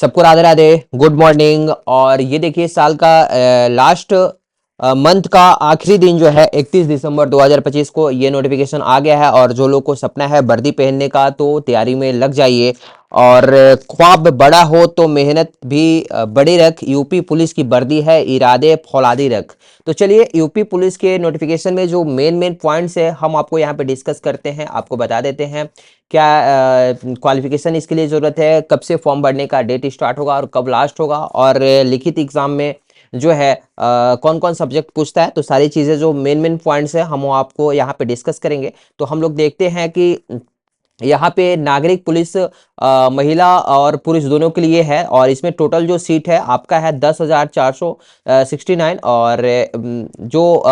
सबको Radhe Radhe, good morning. और ये देखिए साल का लास्ट मंथ का आखिरी दिन जो है 31 दिसंबर 2025 को ये नोटिफिकेशन आ गया है। और जो लोग को सपना है वर्दी पहनने का तो तैयारी में लग जाइए। और ख्वाब बड़ा हो तो मेहनत भी बड़ी रख, यूपी पुलिस की वर्दी है, इरादे फौलादी रख। तो चलिए यूपी पुलिस के नोटिफिकेशन में जो मेन मेन पॉइंट्स है हम आपको यहाँ पे डिस्कस करते हैं, आपको बता देते हैं क्या क्वालिफिकेशन इसके लिए ज़रूरत है, कब से फॉर्म भरने का डेट स्टार्ट होगा और कब लास्ट होगा, और लिखित एग्जाम में जो है कौन कौन सब्जेक्ट पूछता है। तो सारी चीज़ें जो मेन मेन पॉइंट्स है हम आपको यहाँ पे डिस्कस करेंगे। तो हम लोग देखते हैं कि यहाँ पे नागरिक पुलिस महिला और पुरुष दोनों के लिए है। और इसमें टोटल जो सीट है आपका है 10,469। और जो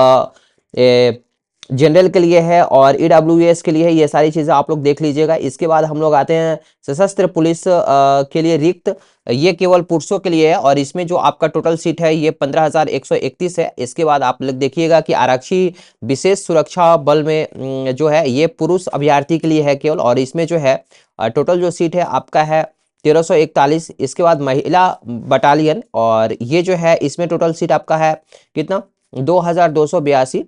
जनरल के लिए है और ईडब्ल्यूएस के लिए है। ये सारी चीज़ें आप लोग देख लीजिएगा। इसके बाद हम लोग आते हैं सशस्त्र पुलिस के लिए रिक्त, ये केवल पुरुषों के लिए है। और इसमें जो आपका टोटल सीट है ये 15,131 है। इसके बाद आप लोग देखिएगा कि आरक्षी विशेष सुरक्षा बल में जो है ये पुरुष अभ्यर्थी के लिए है केवल। और इसमें जो है टोटल जो सीट है आपका है 1341। इसके बाद महिला बटालियन, और ये जो है इसमें टोटल सीट आपका है कितना, 2282।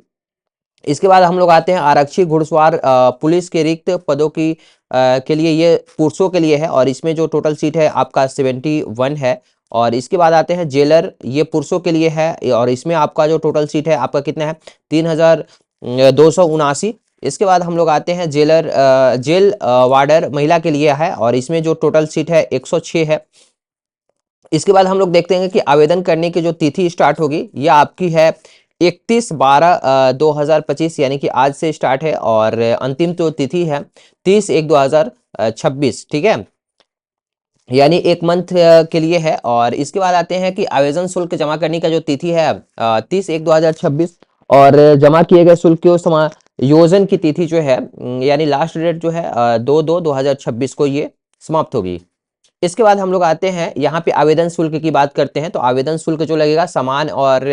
इसके बाद हम लोग आते हैं आरक्षी घुड़सवार पुलिस के रिक्त पदों की के लिए, ये पुरुषों के लिए है। और इसमें जो टोटल सीट है आपका 71 है। और इसके बाद आते हैं जेलर, ये पुरुषों के लिए है। और इसमें आपका जो टोटल सीट है आपका कितना है, 3279। इसके बाद हम लोग आते हैं जेलर जेल वार्डर महिला के लिए है। और इसमें जो टोटल सीट है 106 है। इसके बाद हम लोग देखते हैं कि आवेदन करने की जो तिथि स्टार्ट होगी ये आपकी है 31/12/2025, यानी कि आज से स्टार्ट है। और अंतिम जो तिथि है 30/1/2026, ठीक है, यानी एक मंथ के लिए है। और इसके बाद आते हैं कि आवेदन शुल्क जमा करने का जो तिथि है 30/1/2026। और जमा किए गए शुल्क के समायोजन की तिथि जो है यानी लास्ट डेट जो है 2/2/2026 को ये समाप्त होगी। इसके बाद हम लोग आते हैं यहाँ पे आवेदन शुल्क की बात करते हैं। तो आवेदन शुल्क जो लगेगा समान और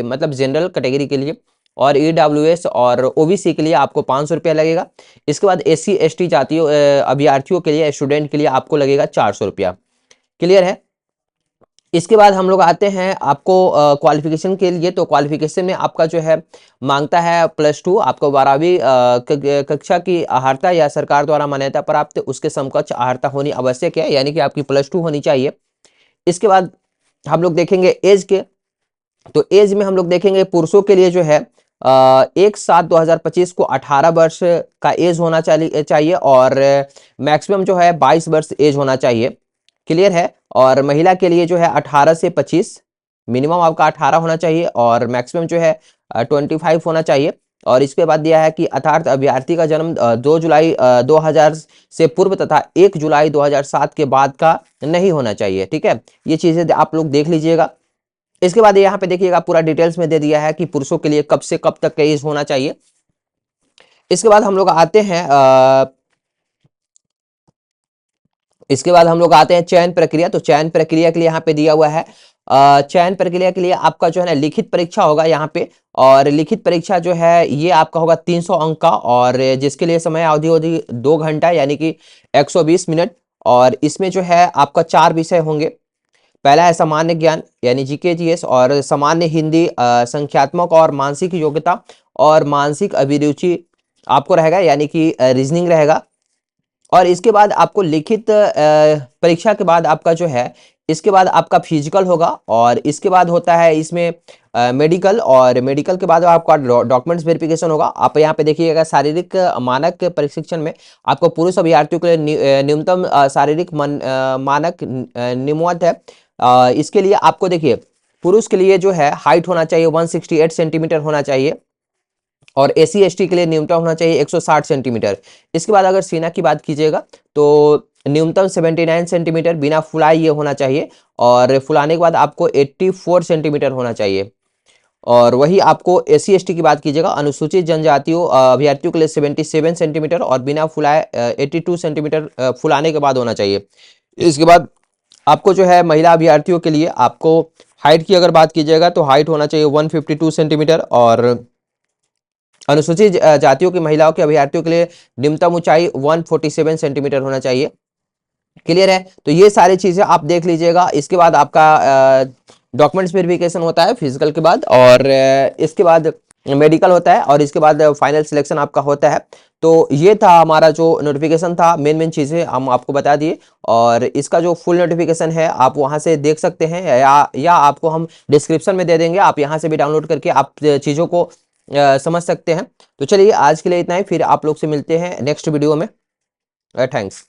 मतलब जनरल कैटेगरी के लिए और ईडब्ल्यूएस और ओबीसी के लिए आपको 500 रुपया लगेगा। इसके बाद एससी एसटी जातियों अभ्यर्थियों के लिए, स्टूडेंट के लिए आपको लगेगा 400 रुपया। क्लियर है। इसके बाद हम लोग आते हैं आपको क्वालिफिकेशन के लिए। तो क्वालिफिकेशन में आपका जो है मांगता है +2, आपको 12वीं कक्षा की अहर्ता या सरकार द्वारा मान्यता प्राप्त उसके समकक्ष अहर्ता होनी आवश्यक है, यानी कि आपकी +2 होनी चाहिए। इसके बाद हम लोग देखेंगे एज के। तो एज में हम लोग देखेंगे पुरुषों के लिए जो है 1/7/2025 को 18 वर्ष का एज होना चाहिए। और मैक्सिमम जो है 22 वर्ष एज होना चाहिए। क्लियर है। और महिला के लिए जो है 18 से 25, मिनिमम आपका 18 होना चाहिए और मैक्सिमम जो है 25 होना चाहिए। और इसके बाद दिया है कि अर्थात अभ्यर्थी का जन्म 2 जुलाई 2000 से पूर्व तथा 1 जुलाई 2007 के बाद का नहीं होना चाहिए। ठीक है, ये चीजें आप लोग देख लीजिएगा। इसके बाद यहाँ पे देखिएगा पूरा डिटेल्स में दे दिया है कि पुरुषों के लिए कब से कब तक का एज होना चाहिए। इसके बाद हम लोग आते हैं चयन प्रक्रिया। तो चयन प्रक्रिया के लिए यहाँ पे दिया हुआ है चयन प्रक्रिया के लिए आपका जो है ना लिखित परीक्षा होगा यहाँ पे। और लिखित परीक्षा जो है ये आपका होगा 300 अंक का, और जिसके लिए समय अवधि होगी 2 घंटा यानी कि 120 मिनट। और इसमें जो है आपका 4 विषय होंगे। पहला है सामान्य ज्ञान यानी जीके जीएस, और सामान्य हिंदी, संख्यात्मक और मानसिक योग्यता और मानसिक अभिरुचि आपको रहेगा, यानी कि रीजनिंग रहेगा। और इसके बाद आपको लिखित परीक्षा के बाद आपका जो है इसके बाद आपका फिजिकल होगा। और इसके बाद होता है इसमें मेडिकल, और मेडिकल के बाद आपका डॉक्यूमेंट्स वेरिफिकेशन होगा। आप यहाँ पे देखिएगा शारीरिक मानक प्रशिक्षण में आपको पुरुष अभ्यर्थियों के लिए न्यूनतम शारीरिक मानक निम्नवत है। इसके लिए आपको देखिए पुरुष के लिए जो है हाइट होना चाहिए 168 सेंटीमीटर होना चाहिए, और एसी एसटी के लिए न्यूनतम होना चाहिए 160 सेंटीमीटर। इसके बाद अगर सीना की बात कीजिएगा तो न्यूनतम 79 सेंटीमीटर बिना फुलाए ये होना चाहिए, और फुलाने के बाद आपको 84 सेंटीमीटर होना चाहिए। और वही आपको एसी एसटी की बात कीजिएगा, अनुसूचित जनजातियों अभ्यर्थियों के लिए 77 सेंटीमीटर और बिना फुलाए 82 सेंटीमीटर फुलाने के बाद होना चाहिए। इसके बाद आपको जो है महिला अभ्यर्थियों के लिए आपको हाइट की अगर बात कीजिएगा तो हाइट होना चाहिए 152 सेंटीमीटर, और अनुसूचित जातियों की महिलाओं के अभ्यर्थियों के लिए न्यूनतम ऊंचाई 147 सेंटीमीटर होना चाहिए। क्लियर है? तो ये सारी चीजें आप देख लीजिएगा। इसके बाद आपका डॉक्यूमेंट्स वेरिफिकेशन होता है फिजिकल के बाद, और इसके बाद मेडिकल होता है, और इसके बाद फाइनल सिलेक्शन आपका होता है। तो ये था हमारा जो नोटिफिकेशन था, मेन मेन चीज़ें हम आपको बता दिए। और इसका जो फुल नोटिफिकेशन है आप वहां से देख सकते हैं, या आपको हम डिस्क्रिप्शन में दे देंगे, आप यहां से भी डाउनलोड करके आप चीज़ों को समझ सकते हैं। तो चलिए आज के लिए इतना ही, फिर आप लोग से मिलते हैं नेक्स्ट वीडियो में। थैंक्स।